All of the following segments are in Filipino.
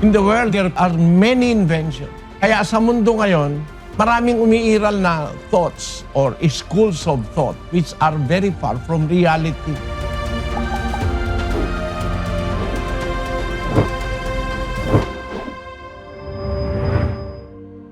In the world, there are many inventions. Kaya sa mundo ngayon, maraming umiiral na thoughts or schools of thought which are very far from reality.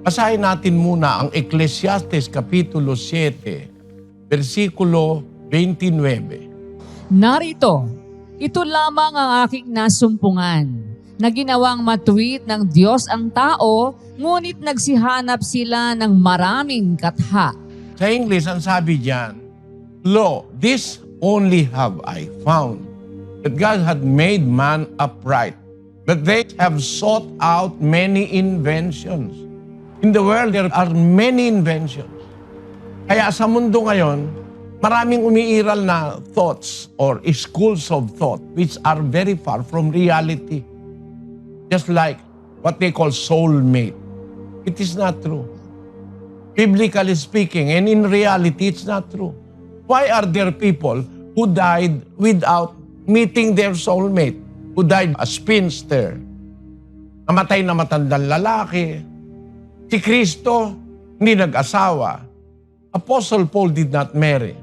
Basahin natin muna ang Ecclesiastes Kapitulo 7, versikulo 29. Narito, ito lamang ang aking nasumpungan, na ginawang matuwid ng Diyos ang tao, ngunit nagsihanap sila ng maraming katha. Sa English, ang sabi diyan, Lo, this only have I found, that God had made man upright, but they have sought out many inventions. In the world, there are many inventions. Kaya sa mundo ngayon, maraming umiiral na thoughts or schools of thought which are very far from reality. Just like what they call soulmate. It is not true. Biblically speaking, and in reality, it's not true. Why are there people who died without meeting their soulmate? Who died a spinster? Namatay na matandang lalaki. Si Kristo, hindi nag-asawa. Apostle Paul did not marry.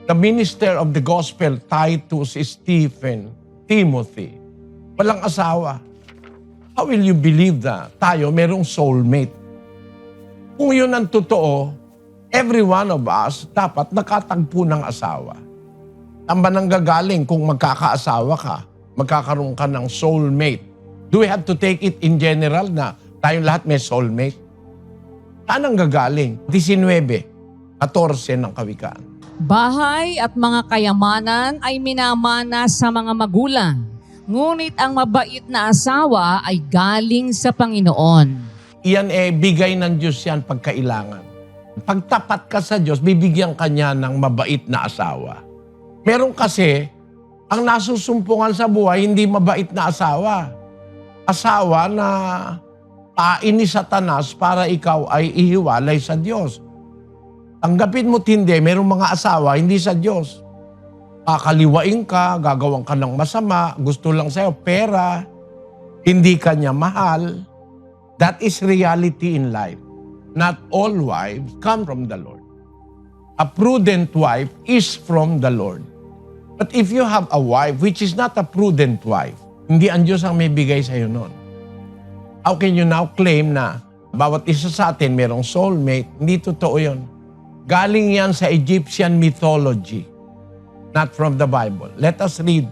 The minister of the gospel, Titus, Stephen, Timothy, walang asawa. How will you believe na tayo merong soulmate? Kung yun ang totoo, every one of us dapat nakatagpo ng asawa. Saan ba nang gagaling kung magkakaasawa ka, magkakaroon ka ng soulmate? Do we have to take it in general na tayong lahat may soulmate? Saan ang gagaling? 19:14 ng Kawikaan. Bahay at mga kayamanan ay minamana sa mga magulang, ngunit ang mabait na asawa ay galing sa Panginoon. Iyan bigay ng Diyos yan pagkailangan. Pagtapat ka sa Diyos, bibigyan ka niya ng mabait na asawa. Meron kasi, ang nasusumpungan sa buhay, hindi mabait na asawa. Asawa na pain ni Satanas para ikaw ay ihiwalay sa Diyos. Tanggapin mo't hindi, merong mga asawa, hindi sa Diyos. Kakaliwain ka, gagawin ka ng masama, gusto lang sa'yo pera, hindi ka niya mahal. That is reality in life. Not all wives come from the Lord. A prudent wife is from the Lord. But if you have a wife which is not a prudent wife, hindi ang Diyos ang may bigay sa'yo nun. How can you now claim na bawat isa sa atin merong soulmate? Hindi totoo yun. Galing yan sa Egyptian mythology, not from the Bible. Let us read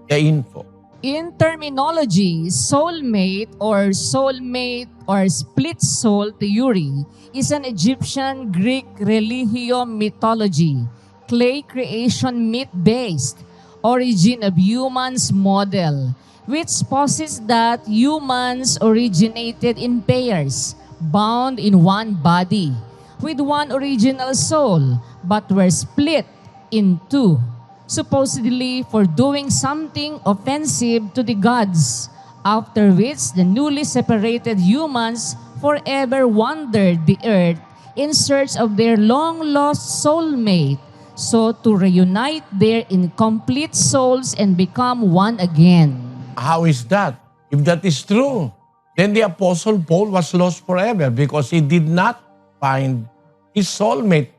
the info. In terminology, soulmate or split soul theory is an Egyptian Greek religion mythology, clay creation myth-based origin of humans model, which posits that humans originated in pairs, bound in one body, with one original soul, but were split in two, supposedly for doing something offensive to the gods, after which the newly separated humans forever wandered the earth in search of their long-lost soulmate, so to reunite their incomplete souls and become one again. How is that? If that is true, then the Apostle Paul was lost forever because he did not find his soulmate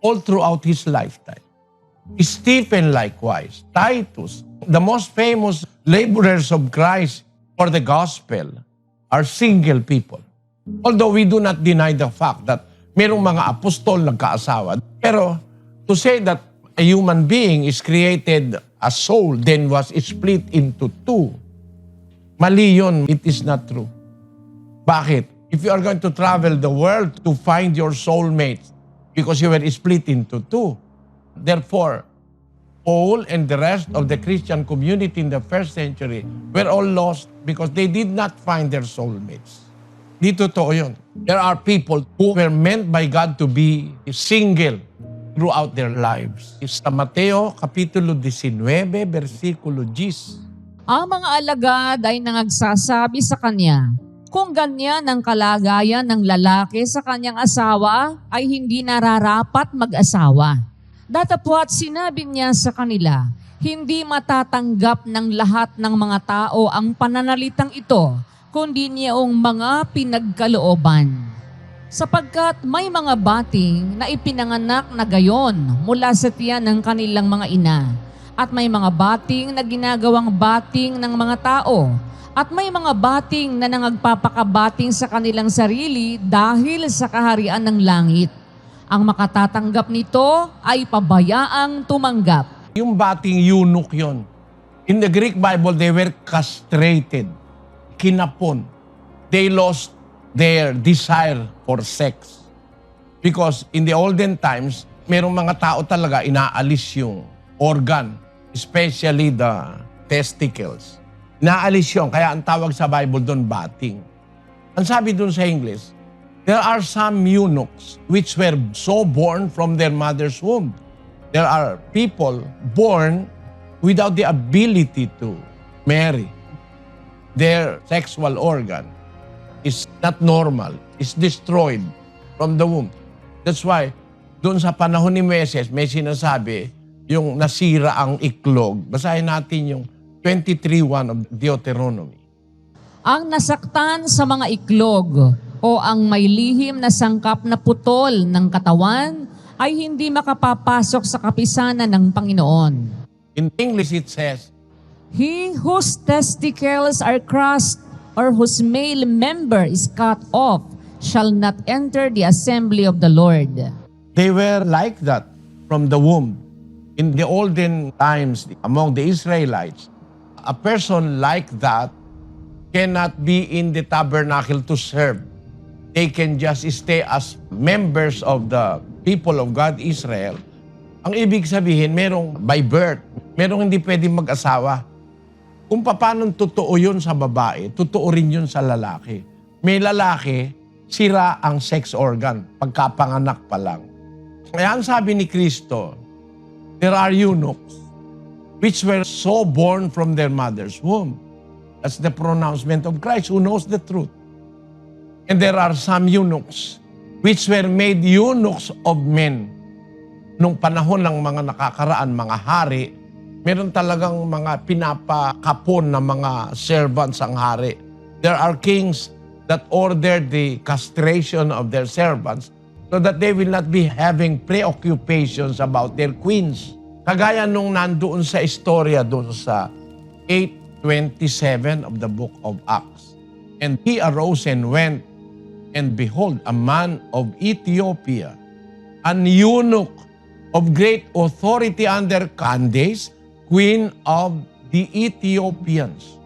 all throughout his lifetime. Stephen likewise, Titus, the most famous laborers of Christ for the gospel are single people. Although we do not deny the fact that mayroong mga apostol nagkaasawa. Pero to say that a human being is created a soul then was split into two, mali yun. It is not true. Bakit? If you are going to travel the world to find your soulmate because you were split into two, therefore, Paul and the rest of the Christian community in the first century were all lost because they did not find their soulmates. Di totoo yun. There are people who were meant by God to be single throughout their lives. Sa Mateo, Kapitulo 19, versikulo 10. Ang mga alagad ay nangagsasabi sa kanya, kung ganyan ang kalagayan ng lalaki sa kanyang asawa, ay hindi nararapat mag-asawa. Datapwat sinabi niya sa kanila, hindi matatanggap ng lahat ng mga tao ang pananalitang ito, kundi niyong mga pinagkalooban. Sapagkat may mga bating na ipinanganak na gayon mula sa tiyan ng kanilang mga ina, at may mga bating na ginagawang bating ng mga tao, at may mga bating na nangagpapakabating sa kanilang sarili dahil sa kaharian ng langit. Ang makatatanggap nito ay pabayaang tumanggap. Yung bating eunuch yon. In the Greek Bible, they were castrated, kinapon. They lost their desire for sex. Because in the olden times, merong mga tao talaga inaalis yung organ, especially the testicles. Inaalis yun, kaya ang tawag sa Bible doon, bating. Ang sabi doon sa English, there are some eunuchs which were so born from their mother's womb. There are people born without the ability to marry. Their sexual organ is not normal, is destroyed from the womb. That's why, doon sa panahon ni Moises, may sinasabi, yung nasira ang iklog. Basahin natin yung 23:1 of Deuteronomy. Ang nasaktan sa mga iklog o ang may lihim na sangkap na putol ng katawan ay hindi makapapasok sa kapisanan ng Panginoon. In English it says, He whose testicles are crushed or whose male member is cut off shall not enter the assembly of the Lord. they were like that from the womb. In the olden times, among the Israelites, a person like that cannot be in the tabernacle to serve. They can just stay as members of the people of God, Israel. Ang ibig sabihin, merong by birth, merong hindi pwedeng mag-asawa. Kung paano totoo yun sa babae, totoo rin yun sa lalaki. May lalaki, sira ang sex organ, pagkapanganak pa lang. Kaya ang sabi ni Kristo, there are eunuchs which were so born from their mother's womb. That's the pronouncement of Christ who knows the truth. And there are some eunuchs which were made eunuchs of men. Nung panahon ng mga nakakaraan, mga hari, meron talagang mga pinapakapon na mga servants ang hari. There are kings that ordered the castration of their servants so that they will not be having preoccupations about their queens. Kagaya nung nandoon sa istorya doon sa 8:27 of the book of Acts. And he arose and went, and behold, a man of Ethiopia, an eunuch of great authority under Candace, queen of the Ethiopians.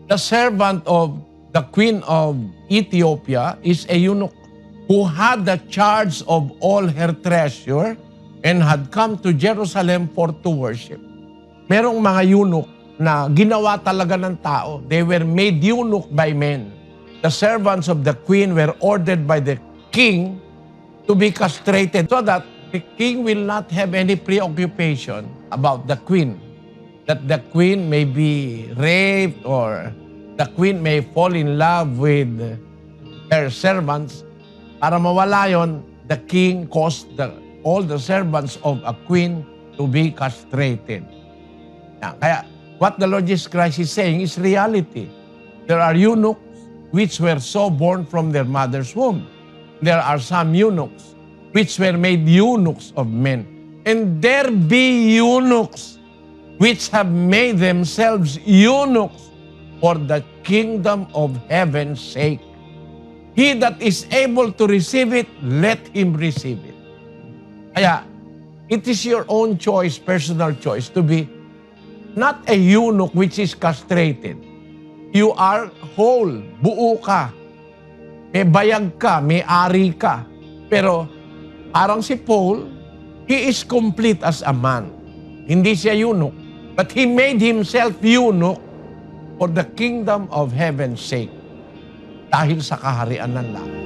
The servant of the queen of Ethiopia is a eunuch who had the charge of all her treasure and had come to Jerusalem for to worship. Merong mga eunuch na ginawa talaga ng tao. They were made eunuch by men. The servants of the queen were ordered by the king to be castrated so that the king will not have any preoccupation about the queen. That the queen may be raped or the queen may fall in love with her servants. Para mawala yon, the king caused all the servants of a queen to be castrated. Kaya what the Lord Jesus Christ is saying is reality. There are eunuchs which were so born from their mother's womb. There are some eunuchs which were made eunuchs of men. And there be eunuchs which have made themselves eunuchs for the kingdom of heaven's sake. He that is able to receive it, let him receive it. Kaya, it is your own choice, personal choice, to be not a eunuch which is castrated. You are whole, buo ka. May bayag ka, may ari ka. Pero parang si Paul, he is complete as a man. Hindi siya eunuch, but he made himself eunuch for the kingdom of heaven's sake. Dahil sa kaharian ng langit.